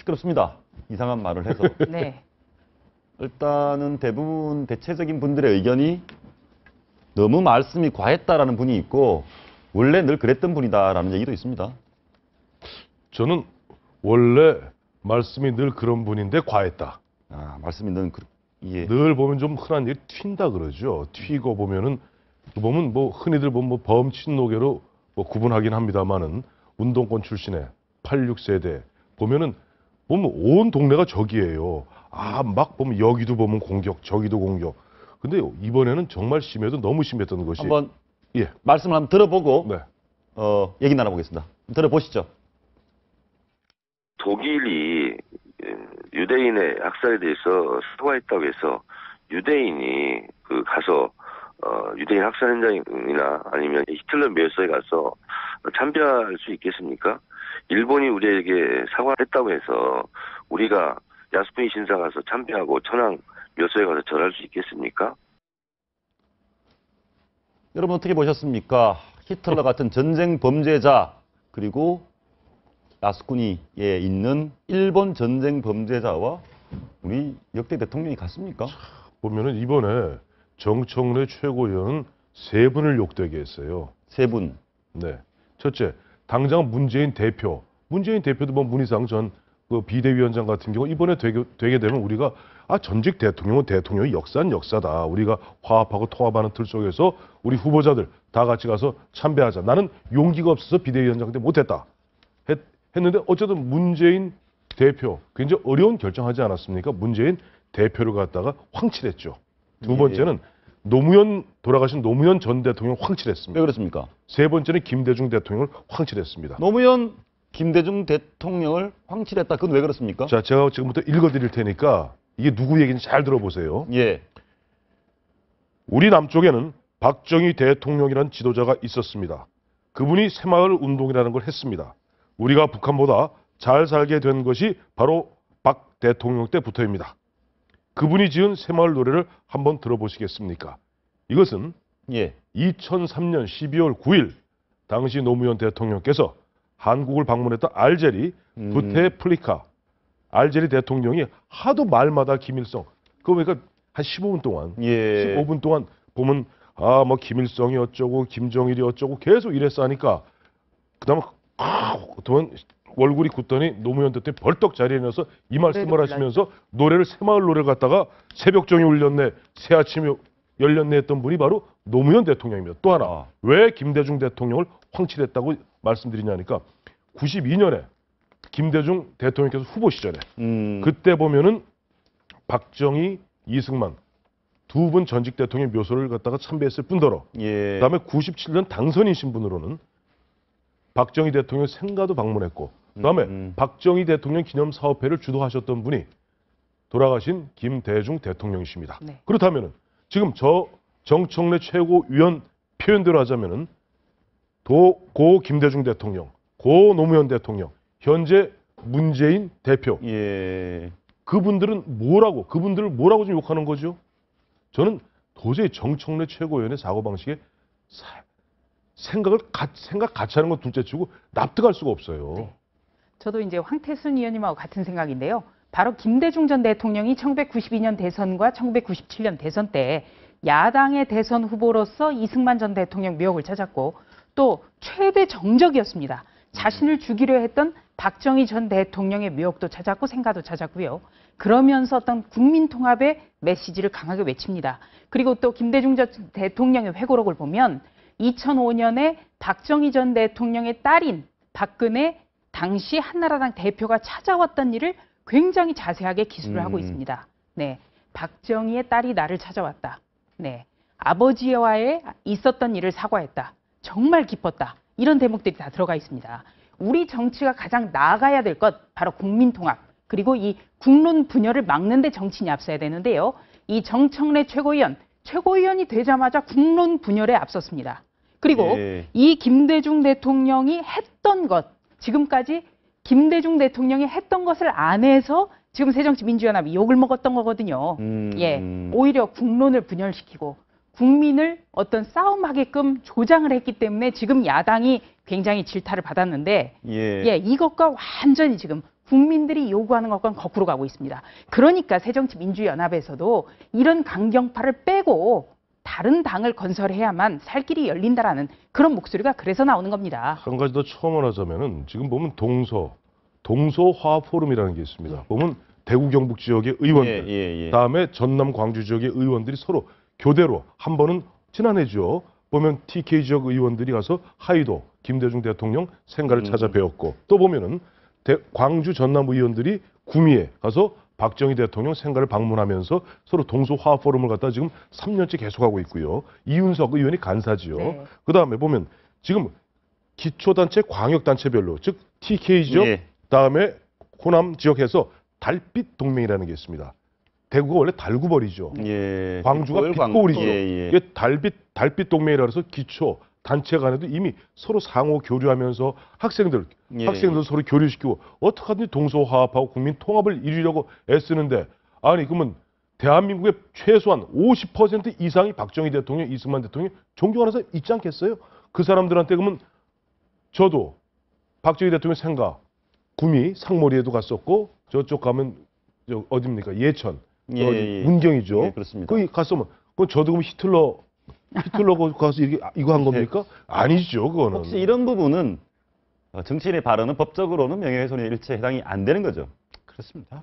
시끄럽습니다. 이상한 말을 해서. 네. 일단은 대부분 대체적인 분들의 의견이 너무 말씀이 과했다라는 분이 있고 원래 늘 그랬던 분이다라는 얘기도 있습니다. 저는 원래 말씀이 늘 그런 분인데 과했다. 아, 말씀이 늘 예. 늘 보면 좀 흔한 얘기 튄다 그러죠. 튀고 보면은 뭐 흔히들 보면 뭐 범친노계로 뭐 구분하긴 합니다만은 운동권 출신의 86세대 보면은 온 동네가 적이에요. 아, 막 보면 여기도 보면 공격, 저기도 공격. 근데 이번에는 정말 심해도 너무 심했던 것이 한번 예. 말씀을 한번 들어보고 네. 얘기 나눠보겠습니다. 들어보시죠. 독일이 유대인의 학살에 대해서 사과했다고 해서 유대인이 가서 유대인 학살 현장이나 아니면 히틀러 묘소에 가서 참배할 수 있겠습니까? 일본이 우리에게 사과했다고 해서 우리가 야스쿠니 신사 가서 참배하고 천황 묘소에 가서 절할 수 있겠습니까? 여러분 어떻게 보셨습니까? 히틀러 같은 전쟁 범죄자 그리고 야스쿠니에 있는 일본 전쟁 범죄자와 우리 역대 대통령이 같습니까? 보면은 이번에 정청래 최고위원은 3분을 욕되게 했어요. 3분. 네. 첫째, 당장 문재인 대표도 뭐 문희상 전 그 비대위원장 같은 경우 이번에 되게 되면 우리가 전직 대통령은 대통령의 역사는 역사다. 우리가 화합하고 통합하는 틀 속에서 우리 후보자들 다 같이 가서 참배하자. 나는 용기가 없어서 비대위원장 때 못했다. 했는데 어쨌든 문재인 대표 굉장히 어려운 결정하지 않았습니까? 문재인 대표를 갖다가 황칠했죠. 두 번째는 돌아가신 노무현 전 대통령 황칠했습니다. 왜 그렇습니까? 세 번째는 김대중 대통령을 황칠했습니다. 노무현 김대중 대통령을 황칠했다. 그건 왜 그렇습니까? 자, 제가 지금부터 읽어드릴 테니까 이게 누구 얘기인지 잘 들어보세요. 예. 우리 남쪽에는 박정희 대통령이라는 지도자가 있었습니다. 그분이 새마을 운동이라는 걸 했습니다. 우리가 북한보다 잘 살게 된 것이 바로 박 대통령 때부터입니다. 그분이 지은 새마을 노래를 한번 들어보시겠습니까? 이것은 예. 2003년 12월 9일 당시 노무현 대통령께서 한국을 방문했던 알제리 부테플리카 알제리 대통령이 하도 말마다 김일성 그러니까 한 15분 동안 예. 15분 동안 보면 뭐 김일성이 어쩌고 김정일이 어쩌고 계속 이랬어 하니까 그다음에 그동안 얼굴이 굳더니 노무현 대통령이 벌떡 자리에 일어나서 이 말씀을 하시면서 노래를 새마을 노래를 갖다가 새벽종이 울렸네 새아침이 열렸네 했던 분이 바로 노무현 대통령입니다. 또 하나 왜 김대중 대통령을 황칠했다고 말씀드리냐니까 92년에 김대중 대통령께서 후보 시절에 그때 보면은 박정희, 이승만 두 분 전직 대통령 묘소를 갖다가 참배했을 뿐더러 예. 그다음에 97년 당선인 신분으로는 박정희 대통령 생가도 방문했고 그다음에 박정희 대통령 기념 사업회를 주도하셨던 분이 돌아가신 김대중 대통령이십니다. 네. 그렇다면은 지금 저 정청래 최고위원 표현대로 하자면은 고 김대중 대통령, 고 노무현 대통령, 현재 문재인 대표. 예. 그분들을 뭐라고 좀 욕하는 거죠? 저는 도저히 정청래 최고위원의 사고방식에 생각 같이 하는 건 둘째치고 납득할 수가 없어요. 네. 저도 이제 황태순 의원님하고 같은 생각인데요. 바로 김대중 전 대통령이 1992년 대선과 1997년 대선 때 야당의 대선 후보로서 이승만 전 대통령 묘역을 찾았고 또 최대 정적이었습니다. 자신을 죽이려 했던 박정희 전 대통령의 묘역도 찾았고 생가도 찾았고요. 그러면서 어떤 국민통합의 메시지를 강하게 외칩니다. 그리고 또 김대중 전 대통령의 회고록을 보면 2005년에 박정희 전 대통령의 딸인 박근혜 당시 한나라당 대표가 찾아왔던 일을 굉장히 자세하게 기술을 하고 있습니다. 네, 박정희의 딸이 나를 찾아왔다. 네, 아버지와의 있었던 일을 사과했다. 정말 기뻤다. 이런 대목들이 다 들어가 있습니다. 우리 정치가 가장 나아가야 될 것 바로 국민통합 그리고 이 국론 분열을 막는 데 정치인이 앞서야 되는데요. 이 정청래 최고위원이 되자마자 국론 분열에 앞섰습니다. 그리고 이 김대중 대통령이 했던 것 지금까지 김대중 대통령이 했던 것을 안 해서 지금 새정치민주연합이 욕을 먹었던 거거든요. 예, 오히려 국론을 분열시키고 국민을 어떤 싸움하게끔 조장을 했기 때문에 지금 야당이 굉장히 질타를 받았는데 예. 예, 이것과 완전히 지금 국민들이 요구하는 것과는 거꾸로 가고 있습니다. 그러니까 새정치민주연합에서도 이런 강경파를 빼고 다른 당을 건설해야만 살 길이 열린다라는 그런 목소리가 그래서 나오는 겁니다. 한 가지 더 첨언 하자면은 지금 보면 동서화포럼이라는 게 있습니다. 보면 대구 경북 지역의 의원들, 예. 다음에 전남 광주 지역의 의원들이 서로 교대로 한 번은 지난해죠. 보면 TK 지역 의원들이 가서 하이도 김대중 대통령 생가를 찾아뵈었고 또 보면은 광주 전남 의원들이 구미에 가서 박정희 대통령 생가를 방문하면서 서로 동서화합 포럼을 갖다 지금 3년째 계속하고 있고요. 이윤석 의원이 간사지요. 네. 그다음에 보면 지금 기초단체 광역단체별로 즉 TK 지역 예. 다음에 호남 지역에서 달빛 동맹이라는 게 있습니다. 대구가 원래 달구벌이죠. 예. 광주가 빛고울 빛고울이죠. 예. 이게 달빛 동맹이라 해서 기초 단체 간에도 이미 서로 상호 교류하면서 학생들 서로 교류시키고 어떻게 하든지 동서화합하고 국민 통합을 이루려고 애쓰는데 아니 그러면 대한민국의 최소한 50% 이상이 박정희 대통령, 이승만 대통령 존경하는 사람 있지 않겠어요? 그 사람들한테 그러면 저도 박정희 대통령 생가 구미 상머리에도 갔었고 저쪽 가면 어디입니까? 예천 문경이죠. 예, 그렇습니다. 거기 갔으면 그건 저도 그럼 히틀러 가서 이거 한 겁니까? 아니죠, 그거는. 혹시 이런 부분은 정치인의 발언은 법적으로는 명예훼손의 일체에 해당이 안 되는 거죠? 그렇습니다.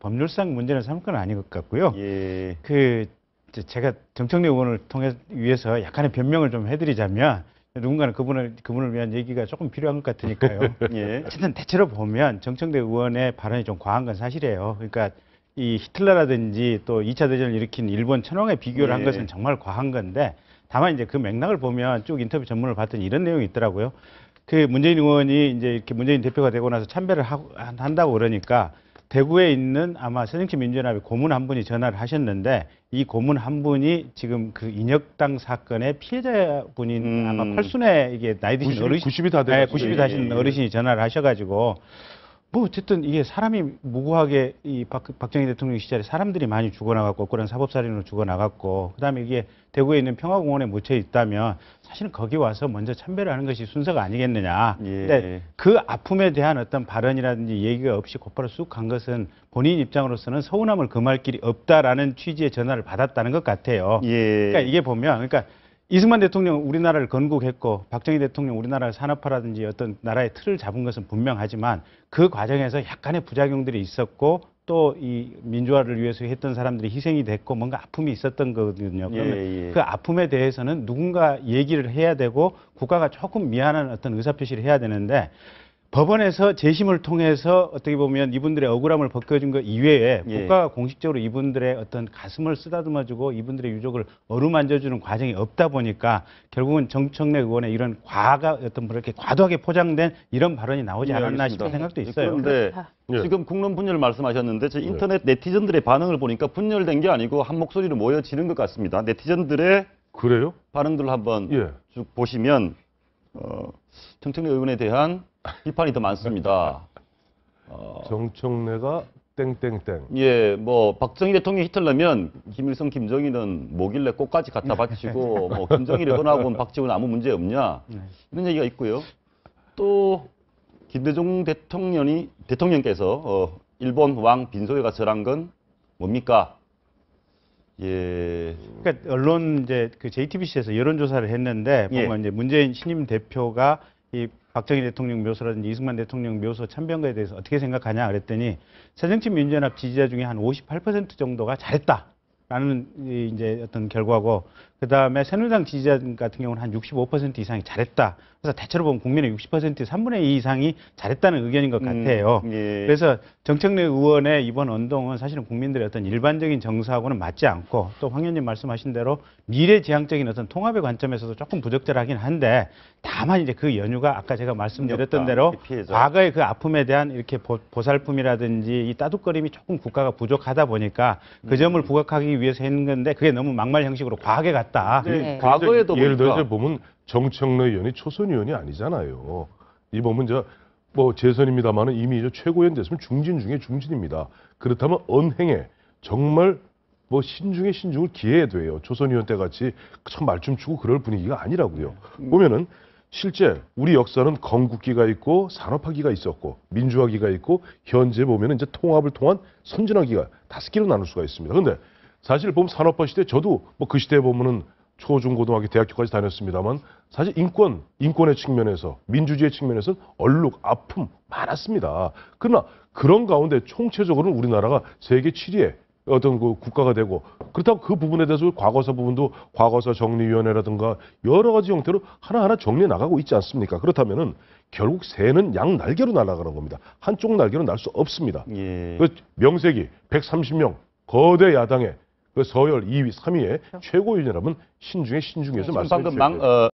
법률상 문제는 삼을 건 아닌 것 같고요. 예. 제가 정청래 의원을 위해서 약간의 변명을 좀 해드리자면 누군가는 그분을 위한 얘기가 조금 필요한 것 같으니까요. 예. 어쨌든 대체로 보면 정청래 의원의 발언이 좀 과한 건 사실이에요. 그러니까 이 히틀러라든지 또 2차 대전을 일으킨 일본 천황에 비교를 한 예. 것은 정말 과한 건데 다만 이제 그 맥락을 보면 쭉 인터뷰 전문을 봤더니 이런 내용이 있더라고요. 그 문재인 의원이 이제 이렇게 문재인 대표가 되고 나서 참배를 한다고 그러니까 대구에 있는 아마 새정치민주연합의 고문 한 분이 전화를 하셨는데 이 고문 한 분이 지금 그 인혁당 사건의 피해자분인 아마 팔순에 이게 나이 드신 어르신 90이 다 되셨어요. 90이 다신 어르신이 전화를 하셔가지고 뭐 어쨌든 이게 사람이 무고하게 이 박정희 대통령 시절에 사람들이 많이 죽어나갔고 그런 사법살인으로 죽어나갔고 그다음에 이게 대구에 있는 평화공원에 묻혀 있다면 사실은 거기 와서 먼저 참배를 하는 것이 순서가 아니겠느냐. 예. 근데 그 아픔에 대한 어떤 발언이라든지 얘기가 없이 곧바로 쑥 간 것은 본인 입장으로서는 서운함을 금할 길이 없다라는 취지의 전화를 받았다는 것 같아요. 예. 그러니까 이게 보면 그러니까 이승만 대통령 우리나라를 건국했고 박정희 대통령 우리나라를 산업화라든지 어떤 나라의 틀을 잡은 것은 분명하지만 그 과정에서 약간의 부작용들이 있었고 또 이 민주화를 위해서 했던 사람들이 희생이 됐고 뭔가 아픔이 있었던 거거든요. 그러면 그 아픔에 대해서는 누군가 얘기를 해야 되고 국가가 조금 미안한 어떤 의사표시를 해야 되는데 법원에서 재심을 통해서 어떻게 보면 이분들의 억울함을 벗겨준 것 이외에 국가가 공식적으로 이분들의 어떤 가슴을 쓰다듬어주고 이분들의 유족을 어루만져주는 과정이 없다 보니까 결국은 정청래 의원의 이런 어떤 그렇게 과도하게 포장된 이런 발언이 나오지 않았나 싶은 생각도 있어요. 그런데 지금 국론 분열 말씀하셨는데 저 인터넷 네티즌들의 반응을 보니까 분열된 게 아니고 한 목소리로 모여지는 것 같습니다. 네티즌들의 그래요? 반응들을 한번 쭉 보시면 정청래 의원에 대한 비판이 더 많습니다. 정청래가 땡땡땡. 예, 뭐 박정희 대통령이 히틀러면 김일성, 김정일은 뭐길래 꽃까지 갖다 바치고 뭐 김정일이 떠나고 박지원 아무 문제 없냐 이런 얘기가 있고요. 또 김대중 대통령께서 일본 왕 빈소에가 절한 건 뭡니까? 예. 그러니까 언론 이제 그 JTBC에서 여론조사를 했는데 보면 이제 문재인 신임 대표가 이 박정희 대통령 묘소라든지 이승만 대통령 묘소 참배한 거에 대해서 어떻게 생각하냐 그랬더니 새정치민주연합 지지자 중에 한 58% 정도가 잘했다라는 이제 어떤 결과고 그 다음에 새누리당 지지자 같은 경우는 한 65% 이상이 잘했다. 그래서 대체로 보면 국민의 60% 3분의 2 이상이 잘했다는 의견인 것 같아요. 그래서 정청래 의원의 이번 운동은 사실은 국민들의 어떤 일반적인 정서하고는 맞지 않고 또 황 의원님 말씀하신 대로 미래지향적인 어떤 통합의 관점에서도 조금 부적절하긴 한데 다만 이제 그 연유가 아까 제가 말씀드렸던 대로 과거의 그 아픔에 대한 이렇게 보살픔이라든지 이 따뜻거림이 조금 국가가 부족하다 보니까 그 점을 부각하기 위해서 했는 건데 그게 너무 막말 형식으로 과하게 갔다. 과거에도 예를 들어서 보면 정청래 의원이 초선 의원이 아니잖아요. 이 보면 뭐 재선입니다만은 이미 최고위원 됐으면 중진 중에 중진입니다. 그렇다면 언행에 정말 뭐 신중에 신중을 기해야 돼요. 초선 의원 때 같이 참 말춤 추고 그럴 분위기가 아니라고요. 보면은 실제 우리 역사는 건국기가 있고 산업화기가 있었고 민주화기가 있고 현재 보면 이제 통합을 통한 선진화기가 5개로 나눌 수가 있습니다. 근데 사실 보면 산업화 시대 저도 뭐 그 시대에 보면은 초중고등학교 대학교까지 다녔습니다만 사실 인권의 측면에서 민주주의 측면에서는 얼룩 아픔 많았습니다. 그러나 그런 가운데 총체적으로는 우리나라가 세계 7위의 어떤 그 국가가 되고 그렇다고 그 부분에 대해서 과거사 부분도 과거사 정리위원회라든가 여러 가지 형태로 하나하나 정리해 나가고 있지 않습니까? 그렇다면은 결국 새는 양 날개로 날아가는 겁니다. 한쪽 날개로 날 수 없습니다. 예. 그 명색이 130명 거대 야당의 그 서열 2위, 3위의 최고위원이라면 신중에 신중해서 지금 말씀해 방금 주셔야 돼요.